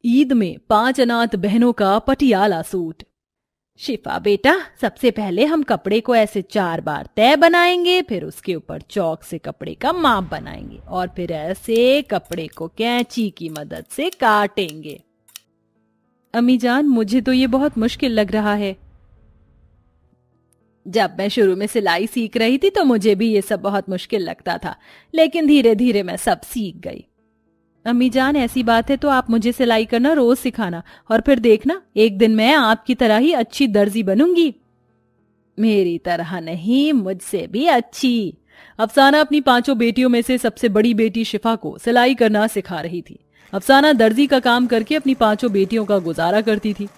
ईद में 5 अनाथ बहनों का पटियाला सूट। शिफा बेटा, सबसे पहले हम कपड़े को ऐसे 4 बार तय बनाएंगे, फिर उसके ऊपर चौक से कपड़े का माप बनाएंगे और फिर ऐसे कपड़े को कैंची की मदद से काटेंगे। अम्मी जान, मुझे तो ये बहुत मुश्किल लग रहा है। जब मैं शुरू में सिलाई सीख रही थी तो मुझे भी ये सब बहुत मुश्किल लगता था, लेकिन धीरे धीरे मैं सब सीख गई। अम्मी जान, ऐसी बात है तो आप मुझे सिलाई करना रोज सिखाना और फिर देखना एक दिन मैं आपकी तरह ही अच्छी दर्जी बनूंगी। मेरी तरह नहीं, मुझसे भी अच्छी। अफसाना अपनी 5 बेटियों में से सबसे बड़ी बेटी शिफा को सिलाई करना सिखा रही थी। अफसाना दर्जी का काम करके अपनी 5 बेटियों का गुजारा करती थी।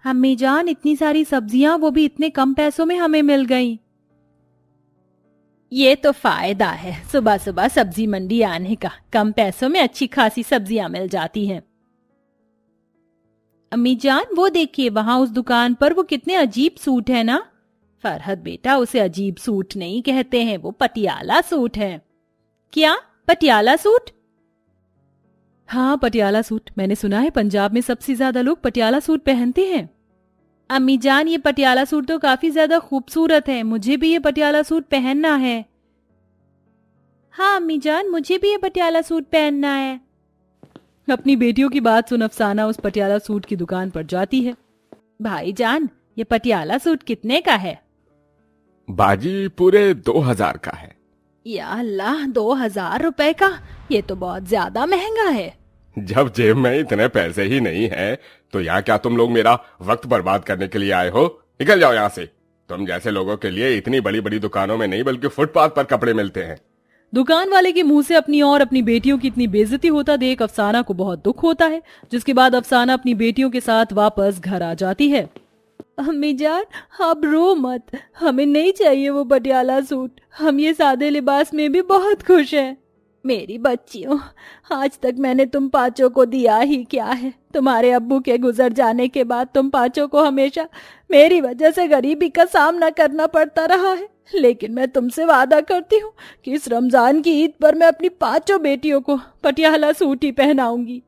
अम्मी जान, इतनी सारी सब्जियां, वो भी इतने कम पैसों में हमें मिल गईं। ये तो फायदा है सुबह सुबह सब्जी मंडी आने का, कम पैसों में अच्छी खासी सब्जियां मिल जाती हैं। अम्मी जान, वो देखिए वहां उस दुकान पर वो कितने अजीब सूट है ना। फरहत बेटा, उसे अजीब सूट नहीं कहते हैं, वो पटियाला सूट है। क्या पटियाला सूट? हाँ, पटियाला सूट। मैंने सुना है पंजाब में सबसे ज्यादा लोग पटियाला सूट पहनते हैं। अम्मी जान, ये पटियाला सूट तो काफी ज्यादा खूबसूरत है, मुझे भी ये पटियाला सूट पहनना है। हाँ अम्मी जान, मुझे भी ये पटियाला सूट पहनना है। अपनी बेटियों की बात सुन अफसाना उस पटियाला सूट की दुकान पर जाती है। भाईजान, ये पटियाला सूट कितने का है? बाजी, पूरे 2000 का है। या अल्लाह, 2000 रुपए का? ये तो बहुत ज्यादा महंगा है। जब जेब में इतने पैसे ही नहीं है तो यहाँ क्या तुम लोग मेरा वक्त बर्बाद करने के लिए आए हो? निकल जाओ यहाँ से। तुम जैसे लोगों के लिए इतनी बड़ी बड़ी दुकानों में नहीं बल्कि फुटपाथ पर कपड़े मिलते हैं। दुकान वाले के मुंह से अपनी और अपनी बेटियों की इतनी बेइज्जती होता देख अफसाना को बहुत दुख होता है, जिसके बाद अफसाना अपनी बेटियों के साथ वापस घर आ जाती है। अम्मी जान, आप रो मत, हमें नहीं चाहिए वो पटियाला सूट, हम ये सादे लिबास में भी बहुत खुश हैं। मेरी बच्चियों, आज तक मैंने तुम 5 को दिया ही क्या है। तुम्हारे अब्बू के गुजर जाने के बाद तुम 5 को हमेशा मेरी वजह से गरीबी का सामना करना पड़ता रहा है, लेकिन मैं तुमसे वादा करती हूँ कि इस रमजान की ईद पर मैं अपनी 5 बेटियों को पटियाला सूट ही पहनाऊंगी।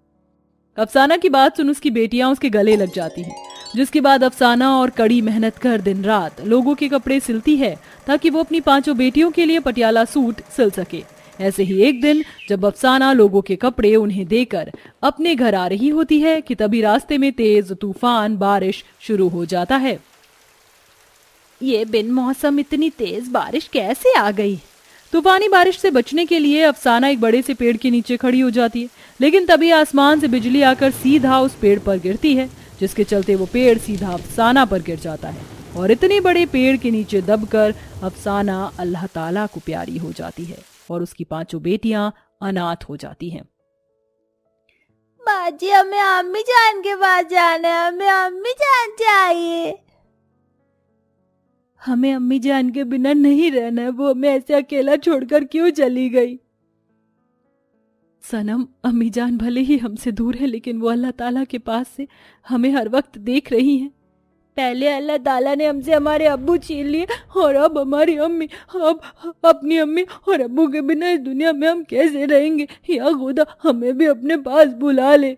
अफसाना की बात सुन उसकी बेटियां उसके गले लग जाती हैं, जिसके बाद अफसाना और कड़ी मेहनत कर दिन रात लोगों के कपड़े सिलती है ताकि वो अपनी 5 बेटियों के लिए पटियाला सूट सिल सके। ऐसे ही एक दिन जब अफसाना लोगों के कपड़े उन्हें देकर अपने घर आ रही होती है कि तभी रास्ते में तेज तूफान बारिश शुरू हो जाता है। ये बिन मौसम इतनी तेज बारिश कैसे आ गई? तूफानी बारिश से बचने के लिए अफसाना एक बड़े से पेड़ के नीचे खड़ी हो जाती है, लेकिन तभी आसमान से बिजली आकर सीधा उस पेड़ पर गिरती है, जिसके चलते वो पेड़ सीधा अफसाना पर गिर जाता है और इतने बड़े पेड़ के नीचे दबकर अफसाना अल्लाह ताला को प्यारी हो जाती है और उसकी 5 बेटियां अनाथ हो जाती हैं। बाजी, हमें अम्मी जान के पास जाना है, हमें अम्मी जान चाहिए। हमें अम्मी जान के बिना नहीं रहना है, वो हमें ऐसे अकेला छोड़कर क्यों चली गई? सनम, अम्मी जान भले ही हमसे दूर है, लेकिन वो अल्लाह ताला के पास से हमें हर वक्त देख रही हैं। पहले अल्लाह ताला ने हमसे हमारे अब्बू छीन लिए और अब हमारी अम्मी। अब अपनी अम्मी और अब्बू के बिना इस दुनिया में हम कैसे रहेंगे? या खुदा, हमें भी अपने पास बुला ले।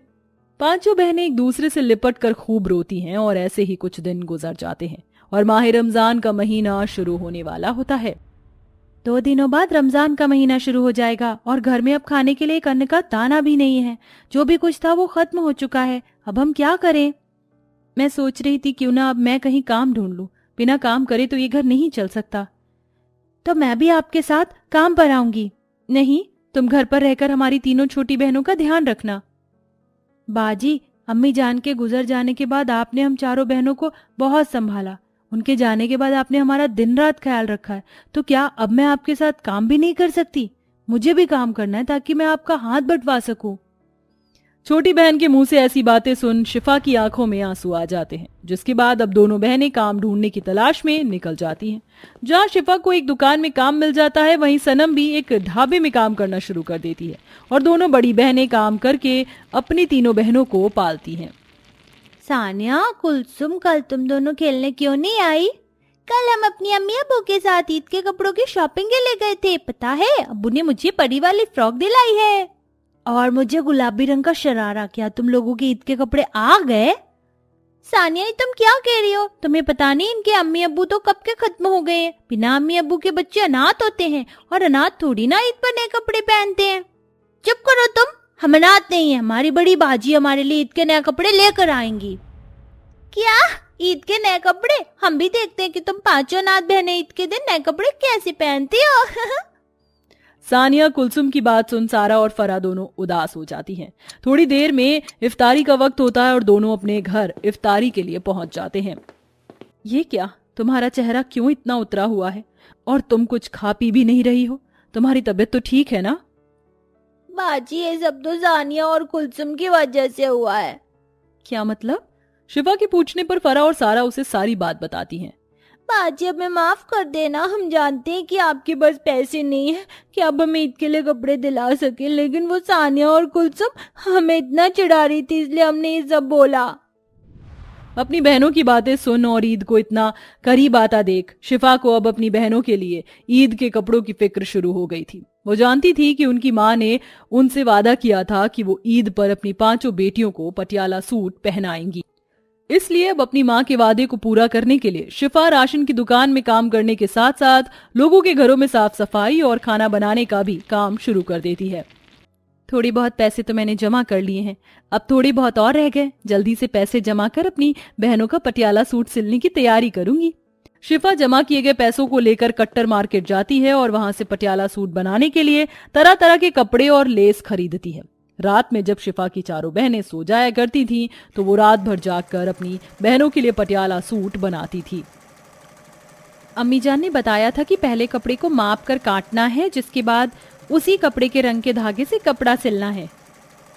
5 बहनें एक दूसरे से लिपट कर खूब रोती हैं और ऐसे ही कुछ दिन गुजर जाते हैं और माह रमजान का महीना शुरू होने वाला होता है। 2 दिनों बाद रमजान का महीना शुरू हो जाएगा और घर में अब खाने के लिए एक अन्न का दाना भी नहीं है। जो भी कुछ था वो खत्म हो चुका है। अब हम क्या करें? मैं सोच रही थी क्यों ना अब मैं कहीं काम ढूंढ लूं। बिना काम करे तो ये घर नहीं चल सकता। तो मैं भी आपके साथ काम पर आऊंगी। नहीं, तुम घर पर रहकर हमारी 3 छोटी बहनों का ध्यान रखना। बाजी, अम्मी जान के गुजर जाने के बाद आपने हम 4 बहनों को बहुत संभाला। उनके जाने के बाद आपने हमारा दिन रात ख्याल रखा है, तो क्या अब मैं आपके साथ काम भी नहीं कर सकती? मुझे भी काम करना है ताकि मैं आपका हाथ बंटवा सकूं। छोटी बहन के मुंह से ऐसी बातें सुन शिफा की आंखों में आंसू आ जाते हैं, जिसके बाद अब दोनों बहनें काम ढूंढने की तलाश में निकल जाती हैं। जहां शिफा को एक दुकान में काम मिल जाता है, वहीं सनम भी एक ढाबे में काम करना शुरू कर देती है और दोनों बड़ी बहनें काम करके अपनी 3 बहनों को पालती हैं। सानिया, कुलसुम, कल तुम दोनों खेलने क्यों नहीं आई? कल हम अपनी अम्मी अब्बू के साथ ईद के कपड़ों की शॉपिंग के लिए गए थे। पता है, अब्बू ने मुझे परी वाली फ्रॉक दिलाई है। और मुझे गुलाबी रंग का शरारा। क्या तुम लोगों के ईद के कपड़े आ गए? सानिया, ये तुम क्या कह रही हो? तुम्हें पता नहीं इनके अम्मी अब्बू तो कब के खत्म हो गए हैं। बिना अम्मी अब्बू के बच्चे अनाथ होते हैं और अनाथ थोड़ी ना ईद पर नए कपड़े पहनते हैं। चुप करो तुम, हम अनाथ नहीं है। हमारी बड़ी बाजी हमारे लिए ईद के नए कपड़े लेकर आएंगी। क्या ईद के नए कपड़े? हम भी देखते हैं कि तुम पांचों अनाथ बहनें ईद के दिन नए कपड़े कैसे पहनती हो। सानिया कुलसुम की बात सुन सारा और फरा दोनों उदास हो जाती हैं। थोड़ी देर में इफ्तारी का वक्त होता है और दोनों अपने घर इफ्तारी के लिए पहुंच जाते हैं। ये क्या, तुम्हारा चेहरा क्यों इतना उतरा हुआ है और तुम कुछ खा पी भी नहीं रही हो? तुम्हारी तबीयत तो ठीक है ना? बाजी, ये सब तो सानिया और कुलसुम की वजह से हुआ है। क्या मतलब? शिफा के पूछने पर फरा और सारा उसे सारी बात बताती हैं। बाजी, अब हमें माफ कर देना। हम जानते हैं कि आपके पास पैसे नहीं है कि आप हमें ईद के लिए कपड़े दिला सके, लेकिन वो सानिया और कुलसुम हमें इतना चिढ़ा रही थी, इसलिए हमने ये सब बोला। अपनी बहनों की बातें सुन और ईद को इतना करीब आता देख शिफा को अब अपनी बहनों के लिए ईद के कपड़ों की फिक्र शुरू हो गई थी। वो जानती थी कि उनकी माँ ने उनसे वादा किया था कि वो ईद पर अपनी पांचों बेटियों को पटियाला सूट पहनाएंगी। इसलिए अब अपनी माँ के वादे को पूरा करने के लिए शिफा राशन की दुकान में काम करने के साथ साथ लोगों के घरों में साफ सफाई और खाना बनाने का भी काम शुरू कर देती है। थोड़ी बहुत पैसे तो मैंने जमा कर लिए हैं, अब थोड़ी बहुत और रह गए। जल्दी से पैसे जमा कर अपनी बहनों का पटियाला सूट सिलने की तैयारी करूंगी। शिफा जमा किए गए पैसों को लेकर कट्टर मार्केट जाती है और वहां से पटियाला सूट बनाने के लिए तरह तरह के कपड़े और लेस खरीदती है। रात में जब शिफा की चारों बहनें सो जाया करती थीं, तो वो रात भर जागकर अपनी बहनों के लिए पटियाला सूट बनाती थी। अम्मी जान ने बताया था कि पहले कपड़े को माप कर काटना है, जिसके बाद उसी कपड़े के रंग के धागे से कपड़ा सिलना है।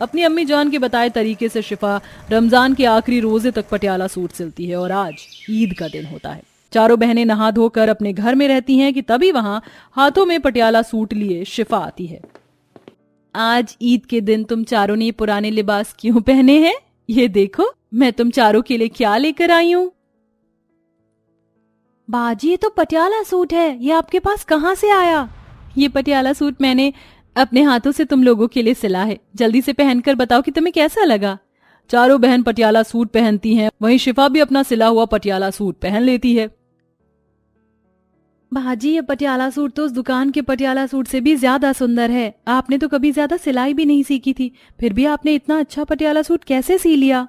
अपनी अम्मी जान के बताए तरीके से शिफा रमजान के आखिरी रोजे तक पटियाला सूट सिलती है और आज ईद का दिन होता है। चारों बहनें नहा धोकर अपने घर में रहती हैं कि तभी वहां हाथों में पटियाला सूट लिए शिफा आती है। आज ईद के दिन तुम चारों ने ये पुराने लिबास क्यों पहने हैं? ये देखो मैं तुम चारों के लिए क्या लेकर आई हूँ। बाजी, ये तो पटियाला सूट है, ये आपके पास कहाँ से आया? ये पटियाला सूट मैंने अपने हाथों से तुम लोगों के लिए सिला है। जल्दी से पहनकर बताओ कि तुम्हें कैसा लगा। चारों बहन पटियाला सूट पहनती हैं, वहीं शिफा भी अपना सिला हुआ पटियाला सूट पहन लेती है। बाजी, ये पटियाला सूट तो उस दुकान के पटियाला सूट से भी ज्यादा सुंदर है। आपने तो कभी ज्यादा सिलाई भी नहीं सीखी थी, फिर भी आपने इतना अच्छा पटियाला सूट कैसे सी लिया?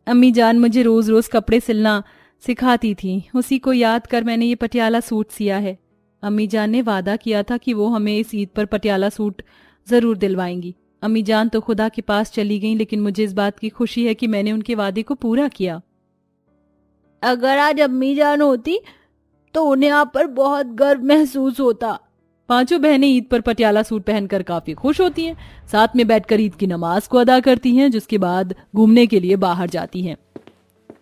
अम्मी जान मुझे रोज रोज कपड़े सिलना सिखाती थी, उसी को याद कर मैंने ये पटियाला सूट सिया है। अम्मी जान ने वादा किया था कि वो हमें इस ईद पर पटियाला सूट जरूर दिलवाएंगी। अम्मी जान तो खुदा के पास चली गईं, लेकिन मुझे इस बात की खुशी है कि मैंने उनके वादे को पूरा किया। अगर आज अम्मी जान होती तो उन्हें आप पर बहुत गर्व महसूस होता। पांचों बहनें ईद पर पटियाला सूट पहनकर काफी खुश होती हैं। साथ में बैठकर ईद की नमाज को अदा करती हैं, जिसके बाद घूमने के लिए बाहर जाती हैं।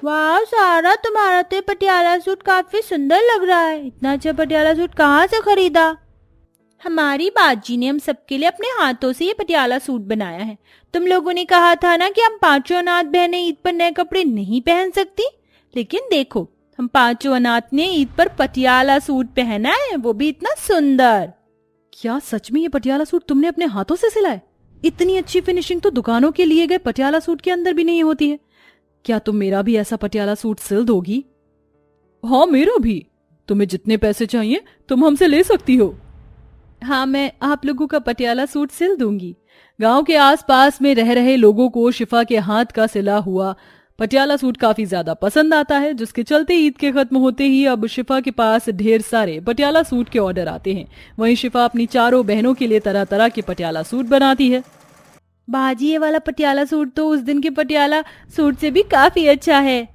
वाह सारा, तुम्हारा तो पटियाला सूट काफी सुंदर लग रहा है। इतना अच्छा पटियाला सूट कहाँ से खरीदा? हमारी बाजी ने हम सबके लिए अपने हाथों से ये पटियाला सूट बनाया है। तुम लोगों ने कहा था ना कि हम पांचों अनाथ बहनें ईद पर नए कपड़े नहीं पहन सकती, लेकिन देखो हम पांचों अनाथ ने ईद पर पटियाला सूट पहना है, वो भी इतना सुंदर। क्या सच में ये पटियाला सूट तुमने अपने हाथों से सिला है? इतनी अच्छी फिनिशिंग तो दुकानों के लिए गए पटियाला सूट के अंदर भी नहीं होती है। क्या तुम मेरा भी ऐसा पटियाला सूट सिल दोगी? हाँ, मेरा भी। तुम्हें जितने पैसे चाहिए तुम हमसे ले सकती हो। हाँ, मैं आप लोगों का पटियाला सूट सिल दूंगी। गांव के आसपास में रह रहे लोगों को शिफा के हाथ का सिला हुआ पटियाला सूट काफी ज्यादा पसंद आता है, जिसके चलते ईद के खत्म होते ही अब शिफा के पास ढेर सारे पटियाला सूट के ऑर्डर आते हैं। वहीं शिफा अपनी चारों बहनों के लिए तरह तरह के पटियाला सूट बनाती है। बाजी, ये वाला पटियाला सूट तो उस दिन के पटियाला सूट से भी काफी अच्छा है।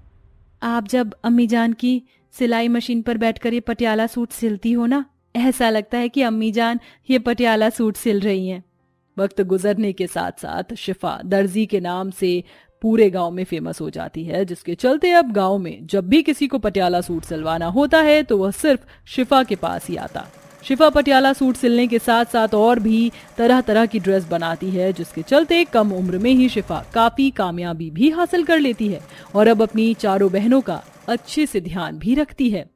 आप जब अम्मी जान की सिलाई मशीन पर बैठकर ये पटियाला सूट सिलती हो ना, ऐसा लगता है कि अम्मी जान ये पटियाला सूट सिल रही हैं। वक्त गुजरने के साथ साथ शिफा दर्जी के नाम से पूरे गांव में फेमस हो जाती है, जिसके चलते अब गांव में जब भी किसी को पटियाला सूट सिलवाना होता है तो वह सिर्फ शिफा के पास ही आता। शिफा पटियाला सूट सिलने के साथ साथ और भी तरह तरह की ड्रेस बनाती है, जिसके चलते कम उम्र में ही शिफा काफी कामयाबी भी हासिल कर लेती है और अब अपनी चारों बहनों का अच्छे से ध्यान भी रखती है।